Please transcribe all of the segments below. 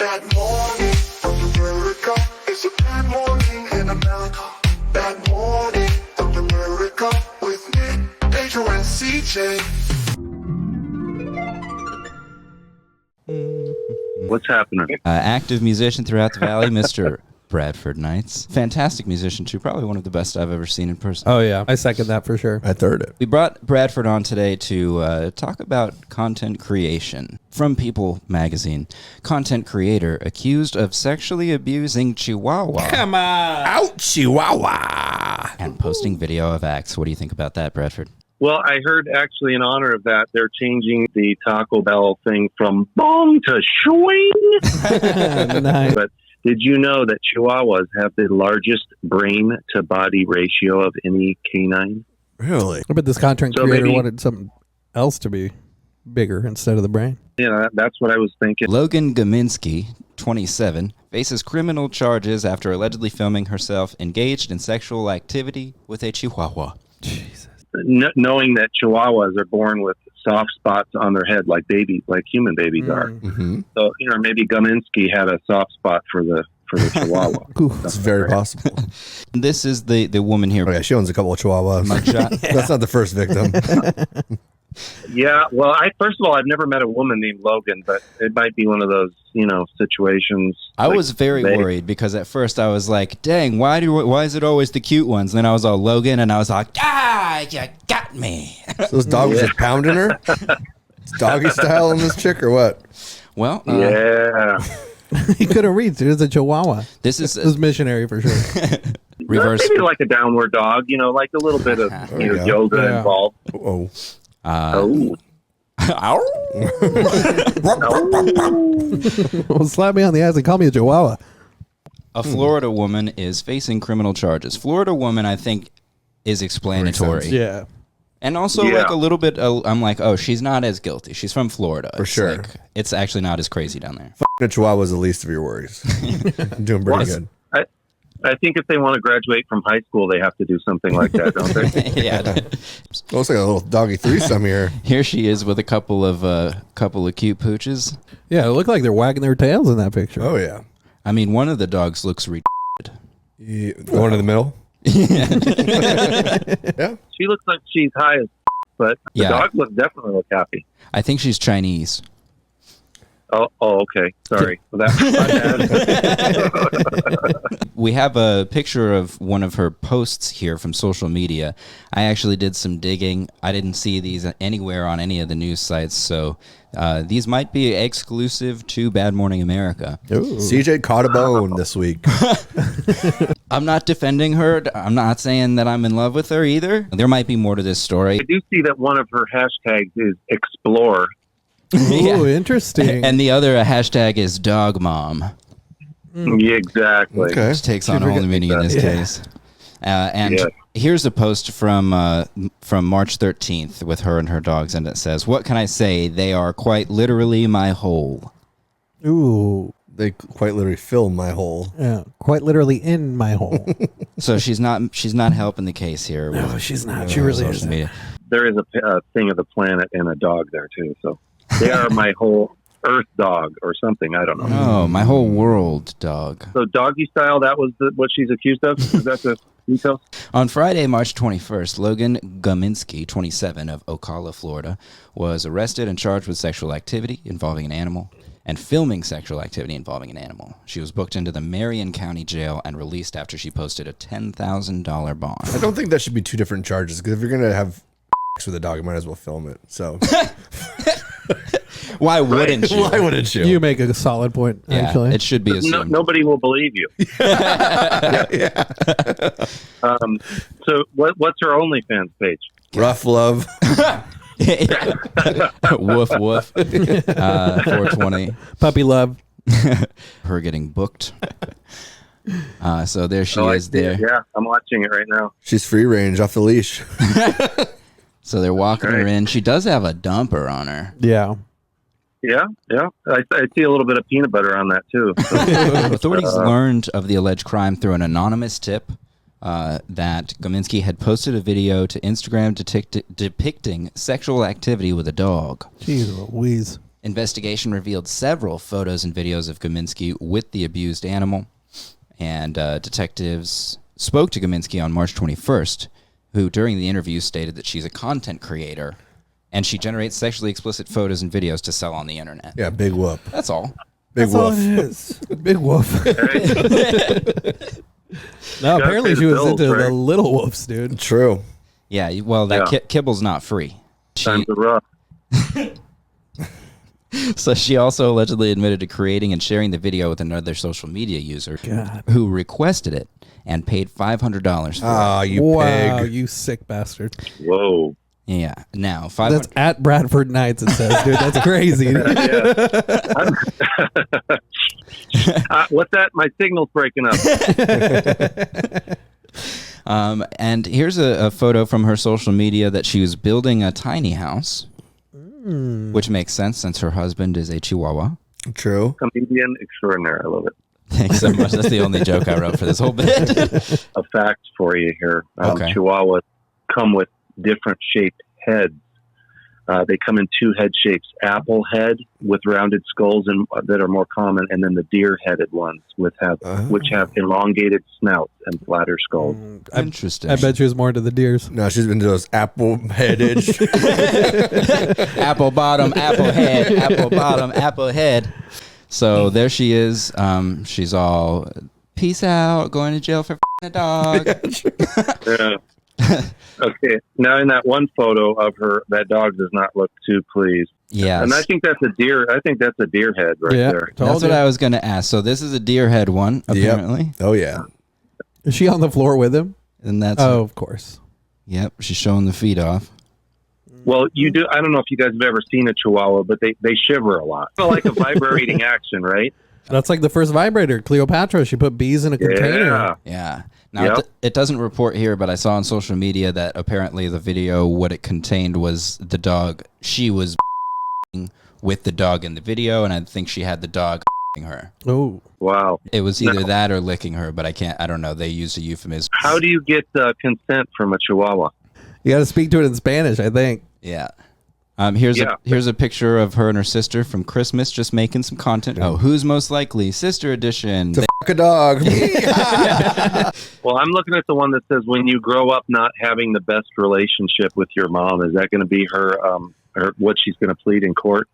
Bad morning from America. It's a bad morning in America. Bad morning from America with Nick, Pedro, and CJ. What's happening? Active musician throughout the valley, Mr. Bradford Knights. Fantastic musician, too. Probably one of the best I've ever seen in person. Oh, yeah. I second that for sure. I third it. We brought Bradford on today to talk about content creation. From People magazine, content creator accused of sexually abusing Chihuahua Come on. Out, Chihuahua! and posting video of acts. What do you think about that, Bradford? Well, I heard actually in honor of that, they're changing the Taco Bell thing from bong to swing. Nice. But did you know that Chihuahuas have the largest brain-to-body ratio of any canine? Really? I bet this content So creator maybe- wanted something else to be bigger instead of the brain. Yeah, that's what I was thinking. Logan Gominski, 27, faces criminal charges after allegedly filming herself engaged in sexual activity with a Chihuahua. Jesus. Knowing that Chihuahuas are born with soft spots on their head like babies, like human babies are. Mm-hmm. So, maybe Gominski had a soft spot for the Chihuahua. It's very possible. This is the woman here. Oh, yeah, she owns a couple of Chihuahuas. Mugshot. That's not the first victim. Yeah, well, first of all, I've never met a woman named Logan, but it might be one of those, situations. I like was very they- worried because at first I was like, dang, why is it always the cute ones? Then I was all Logan and I was like, you got me. So those dogs just pounding her? It's doggy style in this chick or what? Well, Yeah. He couldn't read. Dude. It's a Chihuahua. this is It was missionary for sure. reverse. Maybe like a downward dog, like a little bit of yeah. yoga Yeah. involved. Oh. Oh. Well, slap me on the ass and call me a Chihuahua. A Florida woman is facing criminal charges. Florida woman, I think, is explanatory. Yeah. And also, Yeah. like, a little bit, I'm like, oh, she's not as guilty. She's from Florida. For sure. Like, it's actually not as crazy down there. A Chihuahua is the least of your worries. I'm doing pretty good. I think if they want to graduate from high school, they have to do something like that, don't they? Yeah. Looks like a little doggy threesome here. Here she is with a couple of cute pooches. Yeah, it looked like they're wagging their tails in that picture. Oh, yeah. I mean, one of the dogs looks retarded. The one in the middle? Yeah. She looks like she's high as but the Yeah. dog definitely look happy. I think she's Chinese. Oh, okay. Sorry. Well, that's my bad. We have a picture of one of her posts here from social media. I actually did some digging. I didn't see these anywhere on any of the news sites, so these might be exclusive to Bad Morning America. Ooh. CJ caught a bone this week. I'm not defending her. I'm not saying that I'm in love with her either. There might be more to this story. I do see that one of her hashtags is explore. Ooh, interesting. And the other hashtag is dog mom, Yeah, exactly. Okay. which takes on a whole new meaning in this case. And Yeah. here's a post from March 13th with her and her dogs, and it says, "What can I say? They are quite literally my hole." Ooh. They quite literally filled my hole. Yeah. Quite literally in my hole. So she's not helping the case here. No, with she's not. She really social isn't. media. There is a thing of the planet and a dog there, too. So they are my whole Earth dog or something. I don't know. Oh, my whole world, dog. So doggy style, that was what she's accused of? Is that the details? On Friday, March 21st, Logan Gominski, 27, of Ocala, Florida, was arrested and charged with sexual activity involving an animal and filming sexual activity involving an animal. She was booked into the Marion County Jail and released after she posted a $10,000 bond. I don't think that should be two different charges, because if you're going to have sex with a dog, you might as well film it. So Why wouldn't you? why wouldn't you? You make a solid point, Yeah, actually. it should be assumed. Nobody will believe you. Yeah. So what's her OnlyFans page? Rough love. Woof, woof. 420. Puppy love. Her getting booked. So there she I is see it. there. Yeah, I'm watching it right now. She's free range, off the leash. So they're walking her in. She does have a dumper on her. Yeah. Yeah. I see a little bit of peanut butter on that, too. So, Authorities learned of the alleged crime through an anonymous tip that Gominski had posted a video to Instagram depicting sexual activity with a dog. Jeez Louise. Investigation revealed several photos and videos of Gominski with the abused animal, and detectives spoke to Gominski on March 21st, who during the interview stated that she's a content creator and she generates sexually explicit photos and videos to sell on the internet. Yeah, big whoop. That's all. Big That's all woof. it is. Big wolf. No, Gotta apparently pay she the was bills, into right? the little wolves, dude. True. Yeah, well, that Yeah. kibble's not free. Times are rough. So she also allegedly admitted to creating and sharing the video with another social media user God. who requested it and paid $500 for Ah, you Wow, pig. you sick bastard. Whoa. it. Yeah. Now, That's 500. at Bradford Knights, it says, dude. That's crazy. What's that? My signal's breaking up. And here's a photo from her social media that she was building a tiny house, which makes sense since her husband is a Chihuahua. True. Comedian extraordinaire. I love it. Thanks so much. That's the only joke I wrote for this whole bit. A fact for you here. Okay. Chihuahuas come with different shaped heads. They come in two head shapes: apple head with rounded skulls and that are more common, and then the deer-headed ones which have elongated snouts and flatter skulls. Interesting. I bet she was more into the deers. No, she's into those apple-headed. Apple bottom, apple head, apple bottom, apple head. So there she is. She's all, peace out, going to jail for f***ing a dog. Yeah. Okay. Now, in that one photo of her, that dog does not look too pleased. Yes. And I think that's a deer. I think that's a deer head right Yeah. there. That's what I was going to ask. So this is a deer head one, apparently. Yep. Oh, yeah. Is she on the floor with him? And that's, Oh, of course. yep, she's showing the feet off. Well, you do. I don't know if you guys have ever seen a Chihuahua, but they shiver a lot. Feel like a vibrating action, right? That's like the first vibrator, Cleopatra. She put bees in a container. Yeah. Yeah. Now, Yep. it doesn't report here, but I saw on social media that apparently the video, what it contained was the dog. She was with the dog in the video, and I think she had the dog her. Oh. Wow. It was either No. that or licking her, but I don't know. They used a euphemism. How do you get consent from a Chihuahua? You got to speak to it in Spanish, I think. Yeah. Here's Yeah. here's a picture of her and her sister from Christmas, just making some content. Oh, who's most likely? Sister edition. To f*** a dog. Well, I'm looking at the one that says, when you grow up not having the best relationship with your mom, is that going to be her what she's going to plead in court?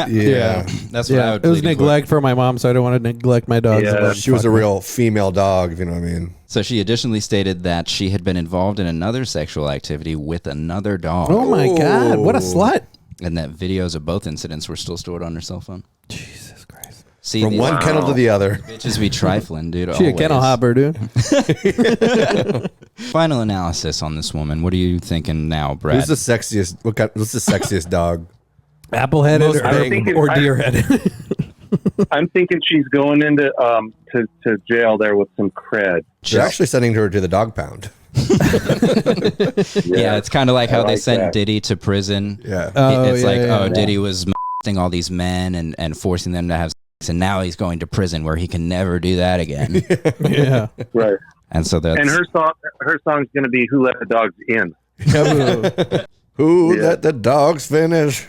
Yeah. That's what I Yeah, would it was plead in court. neglect for my mom, so I don't want to neglect my dogs. Yeah, She was a real female dog, if you know what I mean. So she additionally stated that she had been involved in another sexual activity with another dog, Oh my God, what a slut! and that videos of both incidents were still stored on her cell phone. Jesus Christ, See, From these one kennel to the other. bitches be trifling, dude. she a always. kennel hopper, dude. Final analysis on this woman. What are you thinking now, Brad? What's the sexiest dog? Apple headed Most bang. or deer headed. I'm thinking she's going into to jail there with some cred. They're actually sending her to the dog pound. Yeah, it's kind of like how I they like sent that. Diddy to prison. Yeah. It's like, yeah. Diddy was molesting all these men and forcing them to have sex, and now he's going to prison where he can never do that again. Yeah. Right. And so that's And her song's going to be "Who Let the Dogs In." Who Yeah. let the dogs finish?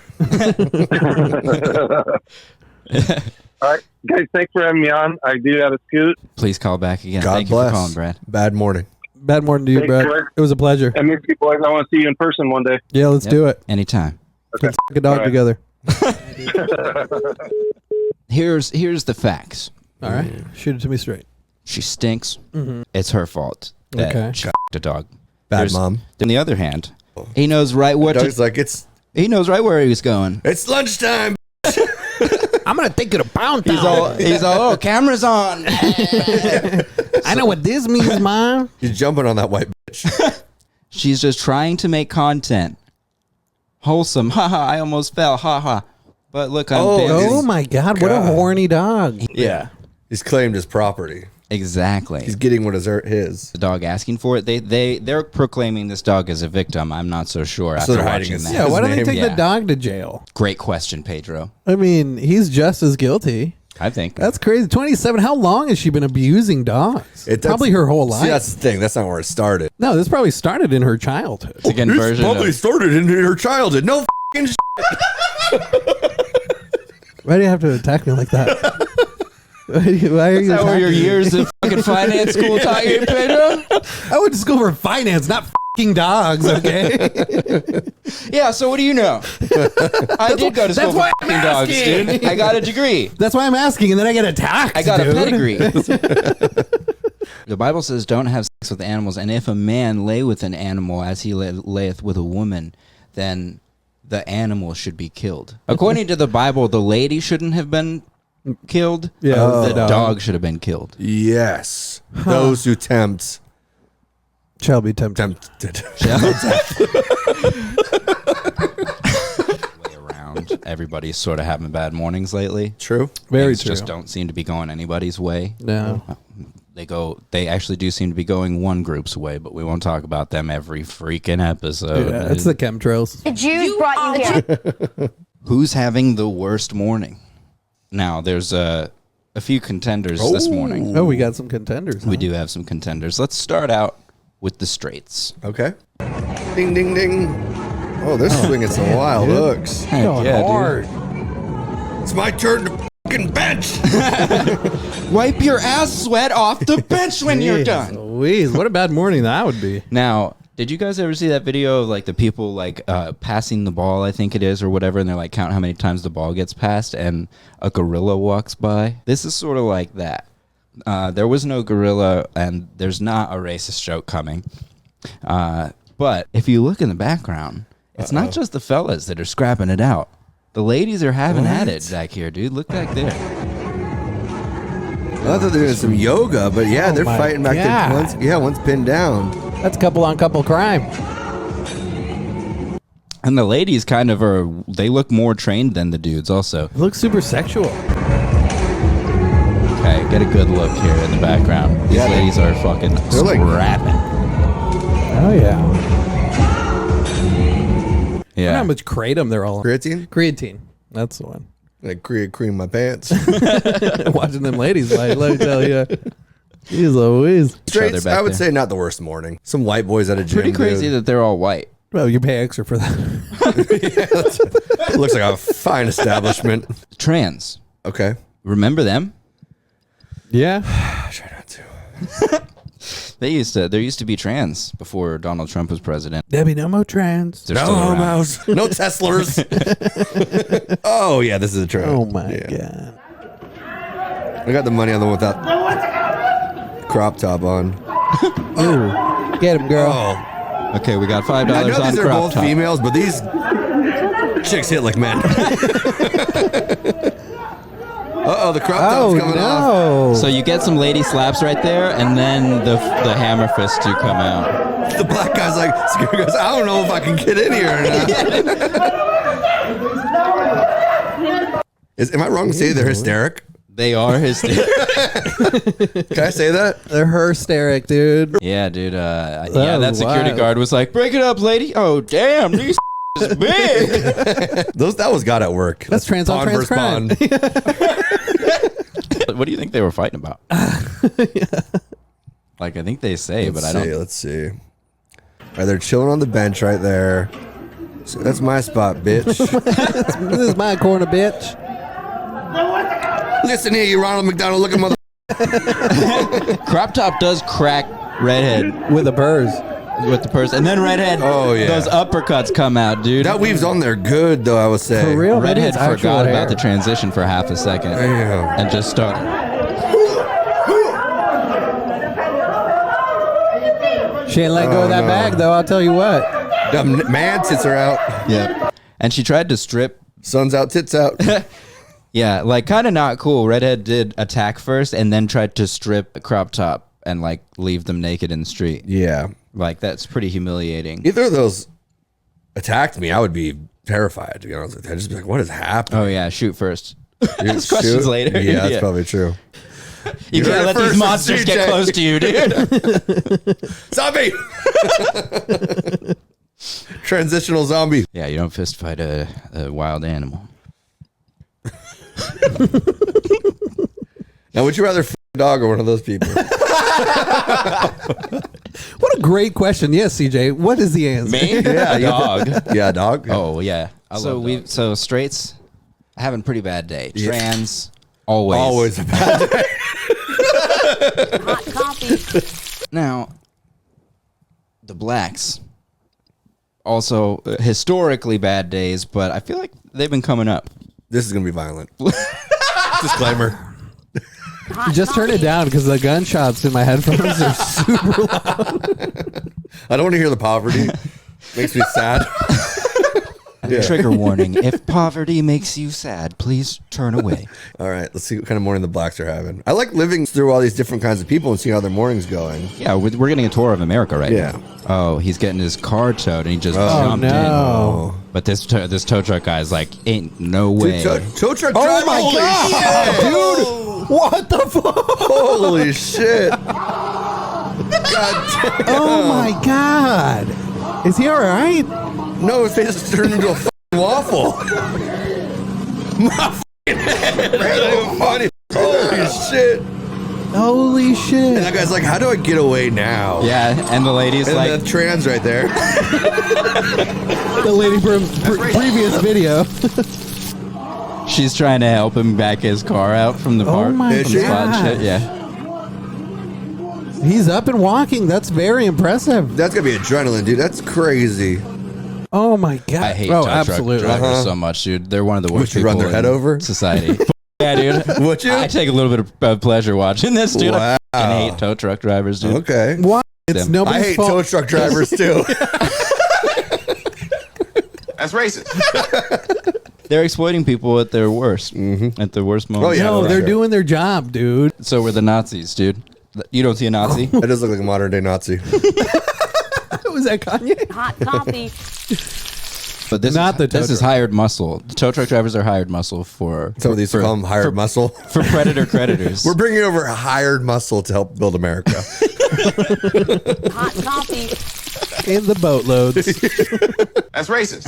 All right, guys, thanks for having me on. I do have a scoot. please call back again. God Thank bless. you for calling, Brad. Bad morning. Bad morning to you, Thanks, Brad. Brad. It was a pleasure. I miss you boys. I want to see you in person one day. Yeah, let's Yep. do it. Anytime. Let's f*** a dog All right. together. Here's the facts. All right, shoot it to me straight. She stinks. It's her fault that Okay. she f***ed a dog. Bad There's- mom. On the other hand, he knows right what Dog's to, like, it's he knows right where he was going. lunchtime. I'm gonna take you to Pound Town. He's all, oh, camera's on. I know what this means, Mom. He's jumping on that white bitch. She's just trying to make content. Wholesome. Haha, I almost fell. Haha. But look, I'm Oh, dancing. Oh my God, what a God. horny dog. Yeah. He's claimed his property. Exactly. He's getting what is his. The dog asking for it. They're proclaiming this dog as a victim. I'm not so sure So after they're hiding watching his- that. Yeah, why don't they name. take Yeah. the dog to jail? Great question, Pedro. I mean, he's just as guilty. I think That's crazy. 27. How long has she been abusing dogs? That's- Probably her whole life. See, that's the thing. That's not where it started. No, this probably started in her childhood. it's a good version. Probably Of, started in her childhood. No f***ing Why do you have to attack me like that? Why are you Is that what your attacking me? years in fucking finance school taught you, Pedro? I went to school for finance, not fucking dogs, okay? Yeah, so what do you know? I did go to school that's for why fucking I'm dogs, asking. dude. I got a degree. That's why I'm asking, and then I get attacked. I got dude. a pedigree. The Bible says, don't have sex with animals, and if a man lay with an animal as he layeth with a woman, then the animal should be killed. According to the Bible, the lady shouldn't have been killed. Yeah, The dog should have been killed. Yes. Those who tempt. Shall be tempted. Tempted. Way around. Everybody's sort of having bad mornings lately. True. Very Things true. just don't seem to be going anybody's way. No. They actually do seem to be going one group's way, but we won't talk about them every freaking episode. Yeah, it's the chemtrails. The Jews brought you here. Who's having the worst morning? Now, there's a few contenders this morning. Oh, we got some contenders. We do have some contenders. Let's start out with the straights. Okay. Ding, ding, ding. Oh, they're swinging some wild hooks. Heck yeah, hard. It's my turn to fucking bench. dude. Wipe your ass sweat off the bench when you're done. Louise, what a bad morning that would be. Now, did you guys ever see that video of like the people like passing the ball, I think it is, or whatever, and they're like count how many times the ball gets passed and a gorilla walks by? This is sort of like that. There was no gorilla and there's not a racist joke coming. But if you look in the background, it's not just the fellas that are scrapping it out. The ladies are having at it back here, dude. Look back there. I thought they were doing some yoga, but yeah, they're my fighting back God. there. One's pinned down. That's couple on couple crime. And the ladies kind of are, they look more trained than the dudes also. It looks super sexual. Okay, get a good look here in the background. These ladies are fucking They're like- scrapping. Oh, yeah. Yeah. How much kratom they're all on. Creatine? Creatine. That's the one. Like cream my pants. Watching them ladies fight, let me tell you. Jeez Louise. Straights, back I would there. say not the worst morning. Some white boys at a gym. Pretty crazy dude. that they're all white. Well, you pay extra for that. Looks like a fine establishment. Trans. Okay. Remember them? Yeah. I try not to. There used to be trans before Donald Trump was president. Debbie, no more trans. They're still around. homos. No Teslers. Oh, yeah, this is a trend. Oh, my Yeah. God. I got the money on the one without crop top on. Ooh. Get him, girl. Oh. Okay, we got $5 I know on these are crop both top. females, but these chicks hit like men. Uh-oh, the crop Oh, top's coming off. no. So you get some lady slaps right there, and then the hammer fist to come out. The black guy's like, Scary goes, I don't know if I can get in here or not. Am I wrong to say they're hysteric? They are hysterical. Can I say that? They're hysteric, dude. Yeah, dude. Yeah, that security wow. guard was like, "Break it up, lady." Oh, damn, these is big. That was God at work. That's trans on trans crime. bond. What do you think they were fighting about? Like, I think they say, but I don't. Let's see. All right, they're chilling on the bench right there. So that's my spot, bitch. This is my corner, bitch. Listen here, you Ronald McDonald looking mother. Crop top does crack redhead With the burrs. with the purse, and then redhead. Oh, yeah. Those uppercuts come out, dude. That weave's on there good, though, I would say. For real? Maybe Redhead it's actual forgot hair. about the transition for half a second Damn. and just started. She ain't let go of that bag, though, I'll tell you what. Dumb man tits are out. Yep. And she tried to strip. Sun's out, tits out. Yeah, like kind of not cool. Redhead did attack first and then tried to strip crop top and like leave them naked in the street. Yeah. Like that's pretty humiliating. Either of those attacked me, I would be terrified, to be honest with you. I'd just be like, what is happening? Oh yeah, shoot first. Dude, Ask questions shoot? later. Yeah, that's Yeah. probably true. You heard can't it let first, these monsters it's get CJ. close to you, dude. Zombie! Transitional zombie. Yeah, you don't fist fight a wild animal. Now, would you rather f a dog or one of those people? What a great question. Yes, CJ. What is the answer? Me? Yeah, a dog. Yeah, dog. Oh yeah. So straights. having a pretty bad day. Yeah. Trans, always. Always a bad day. Hot coffee. Now, the blacks, also historically bad days, but I feel like they've been coming up. This is going to be violent. Disclaimer. Just turn it down because the gunshots in my headphones are super loud. I don't want to hear the poverty. Makes me sad. Yeah. Trigger warning. If poverty makes you sad, please turn away. All right, let's see what kind of morning the blacks are having. I like living through all these different kinds of people and see how their morning's going. Yeah, we're getting a tour of America right Yeah. now. Oh, he's getting his car towed and he just jumped no. in. But this tow truck guy's like, ain't no way. Tow truck Oh driver. my Holy god, shit. dude! What the fuck? Holy shit. God damn. Oh my god! Is he all right? No, his face just turned into a fucking waffle. My fucking head. That's not even funny. Holy shit. Holy And shit! that guy's like, how do I get away now? Yeah, and the lady's And like, the trans right there. The lady from previous video. she's trying to help him back his car out from the park. my Is from the she? spot God. shit. Yeah. He's up and walking. That's very impressive. That's going to be adrenaline, dude. That's crazy. Oh my god! I hate oh, tow absolutely. truck drivers so much, dude. They're one of the worst Would you run people their head in over? society. Yeah, dude. Would you? I take a little bit of pleasure watching this, dude. Wow. I fucking hate tow truck drivers, dude. Okay. Why? It's Them. nobody's I hate fault. tow truck drivers too. That's racist. They're exploiting people at their worst. At their worst moment. Oh, yeah. No, for they're sure. doing their job, dude. So were the Nazis, dude. You don't see a Nazi? That does look like a modern day Nazi. Was that Kanye? Hot coffee. But this Not the tow this is truck. hired muscle. The tow truck drivers are hired muscle for Some of these call them hired muscle. for predator creditors. We're bringing over hired muscle to help build America. Hot coffee. In the boatloads. That's racist.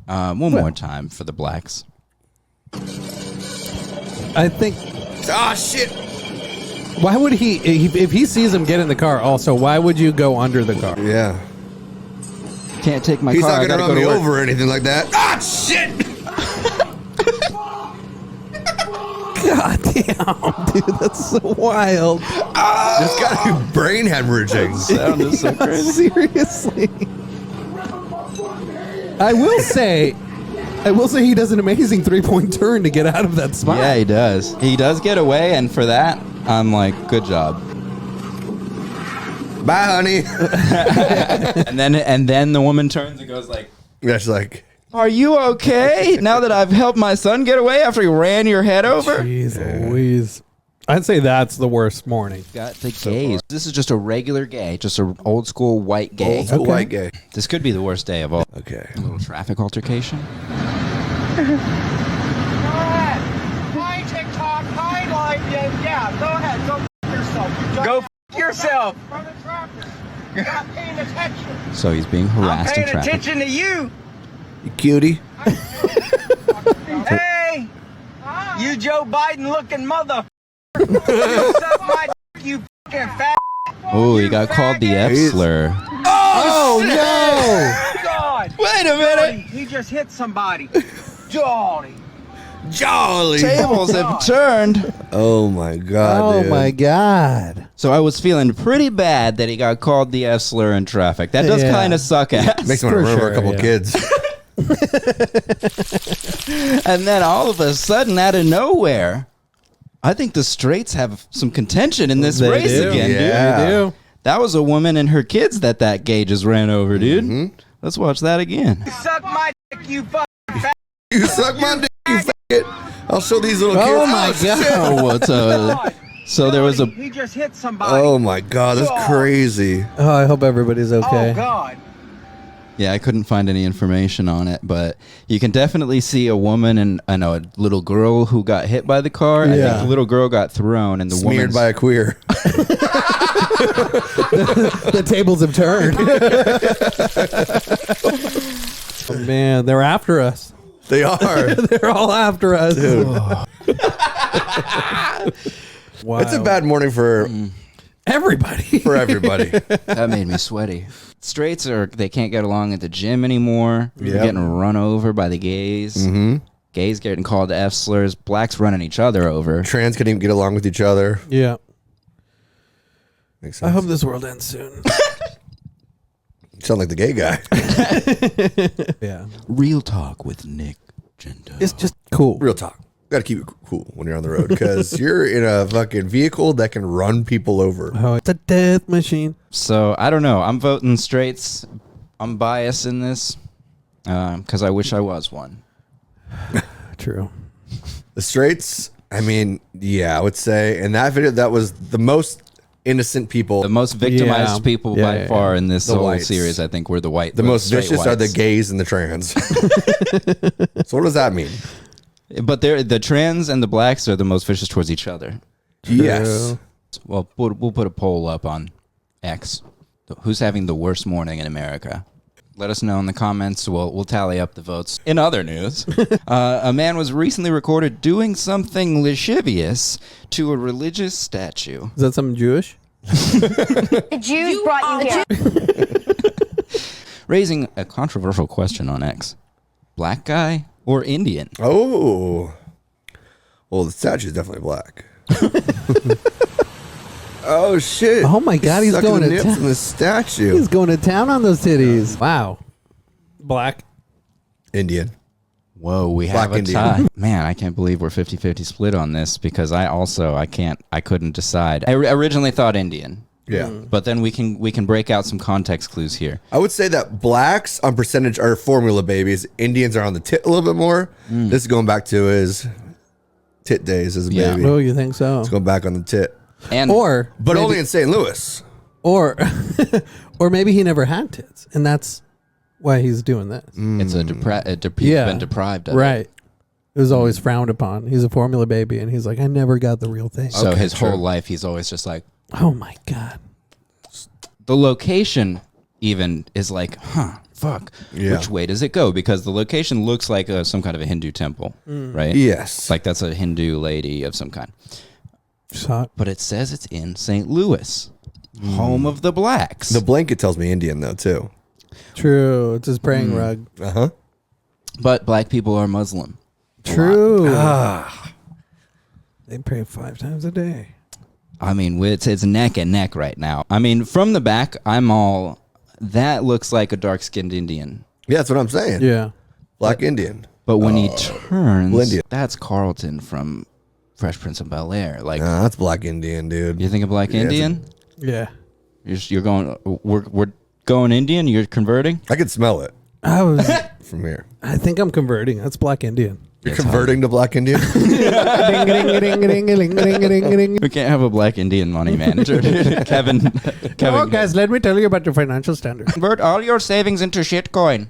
One more time for the blacks. I think. Ah, shit. Why would he? If he sees him get in the car, also, why would you go under the car? Yeah. Can't take my He's car. not I going to gotta run go me to work. over or anything like that. Ah, shit. God damn, dude, that's so wild. There's got to be brain hemorrhaging. Sounded so crazy. Seriously. I will say he does an amazing 3-point turn to get out of that spot. Yeah, he does. He does get away, and for that, I'm like, good job. Bye, honey. And then the woman turns and goes like, Yeah, she's like, "Are you okay? Now that I've helped my son get away after he ran your head over?" Jeez Louise. I'd say that's the worst morning. Got the gays. This is just a regular gay, just an old school white gay. old school white gay. This could be the worst day of all. Okay. A little traffic altercation. Hi, TikTok. Hi, live. Yeah, go ahead. Go f yourself. Go f yourself. From the traffic. You're not paying attention. So he's being I'm harassed in paying traffic. attention to you. You cutie. Hey, you Joe Biden looking mother. You suck my dick, you fucking fat. Oh, he got called the F He's- slur. Oh no! God. Wait a minute. He just hit somebody. Jolly. Jolly. Tables have turned. Oh, my God, Oh dude. my god! So I was feeling pretty bad that he got called the F slur in traffic. That does Yeah. kind of suck ass. Makes me want to For remember sure, a couple yeah. kids. And then all of a sudden, out of nowhere, I think the straights have some contention in this They race do. again, Yeah. dude. They do. That was a woman and her kids that gay just ran over, dude. Let's watch that again. You suck my dick, you fucking fat. You suck my dick, you faggot. I'll show these little kids. Oh my shit. god! Oh, what's so there was a He just hit somebody. Oh, my God. That's crazy. Oh, I hope everybody's okay. Oh, God. yeah, I couldn't find any information on it, but you can definitely see a woman and a little girl who got hit by the car. I Yeah. think the little girl got thrown, and the Smeared woman's by a queer. The tables have turned. Oh, man, they're after us. They are. They're all after us. Wow. It's a bad morning for Everybody. everybody. That made me sweaty. Straights they can't get along at the gym anymore. They're Yep. getting run over by the gays. Gays getting called F slurs. Blacks running each other over. Trans can't even get along with each other. Yeah. Makes I sense. hope this world ends soon. You sound like the gay guy. Yeah. Real talk with Nick Gento. It's just cool. Real talk. Got to keep it cool when you're on the road because you're in a fucking vehicle that can run people over. Oh, it's a death machine. So I don't know. I'm voting straights. I'm biased in this because I wish I was one. True. The straights, I mean, yeah, I would say in that video, that was the most innocent people. The most victimized Yeah. people Yeah, by yeah, far yeah. in this The whole whites. series, I think, were the white. The most straight vicious are the whites. gays and the trans. So what does that mean? But the trans and the blacks are the most vicious towards each other. Yes. Well, we'll put a poll up on X. Who's having the worst morning in America? Let us know in the comments. We'll tally up the votes. In other news, a man was recently recorded doing something lascivious to a religious statue. Is that something Jewish? The Jews brought you here. Raising a controversial question on X. Black guy or Indian? Oh. Well, the statue is definitely black. Oh, shit. Oh, my God, he's Sucking going the to nips town. in the statue. He's going to town on those titties. Wow. Black. Indian. Whoa, we Black have a Indian. tie. Man, I can't believe we're 50-50 split on this because I couldn't decide. I originally thought Indian. Yeah. But then we can break out some context clues here. I would say that blacks on percentage are formula babies. Indians are on the tit a little bit more. This is going back to his tit days as a Yeah. baby. Oh, you think so? It's going back on the tit. And But maybe- only in St. Louis. or maybe he never had tits, and that's why he's doing this. it's he's been deprived of it. Right. It was always frowned upon. He's a formula baby, and he's like, I never got the real thing. So Okay, his true. whole life he's always just like Oh my God. the location even is like, fuck. Yeah. Which way does it go? Because the location looks like some kind of a Hindu temple, right? Yes. Like that's a Hindu lady of some kind. Shot. But it says it's in St. Louis, home of the blacks. The blanket tells me Indian, though, too. True. It's his praying rug. Uh-huh. But black people are Muslim. True. They pray 5 times a day. I mean, it's neck and neck right now. I mean, from the back, that looks like a dark-skinned Indian. Yeah, that's what I'm saying. Yeah. Black Indian. But when he turns, Lindian. that's Carlton from Fresh Prince of Bel-Air. Like, That's Black Indian, dude. you think a black Yeah, it's Indian? Yeah. You're going, we're going Indian? You're converting? I can smell it I from here. think I'm converting. That's black Indian. You're converting to Black Indian? We can't have a black Indian money manager. Kevin. Oh, guys, let me tell you about your financial standard. Convert all your savings into shitcoin.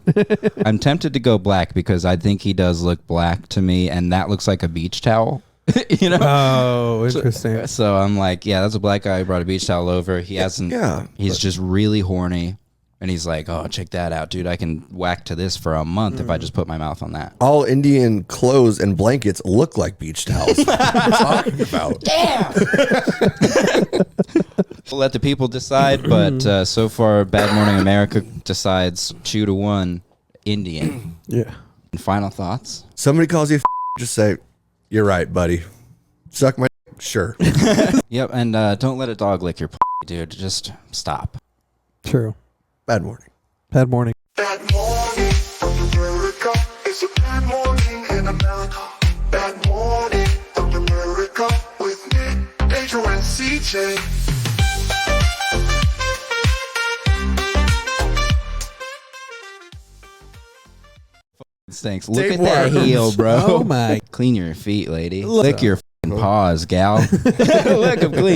I'm tempted to go black because I think he does look black to me, and that looks like a beach towel. You know? Oh, interesting. So I'm like, yeah, that's a black guy who brought a beach towel over. He hasn't. Yeah, He's just really horny, and he's like, oh, check that out, dude. I can whack to this for a month if I just put my mouth on that. All Indian clothes and blankets look like beach towels. What are you talking about? We'll let the people decide, but so far, Bad Morning America decides 2-1 Indian. Yeah. And final thoughts? Somebody calls you, just say, you're right, buddy. Suck my sure. Yep, and don't let a dog lick your dude. Just stop. True. Bad morning. Bad morning. Bad morning, America. It's a bad morning in America. Bad morning, America. With Nick, Angel, and CJ. Thanks. Look at that Tapeworms. heel, bro. Oh, my. Clean your feet, lady. Lick your f***ing paws, gal. Look, I'm clean.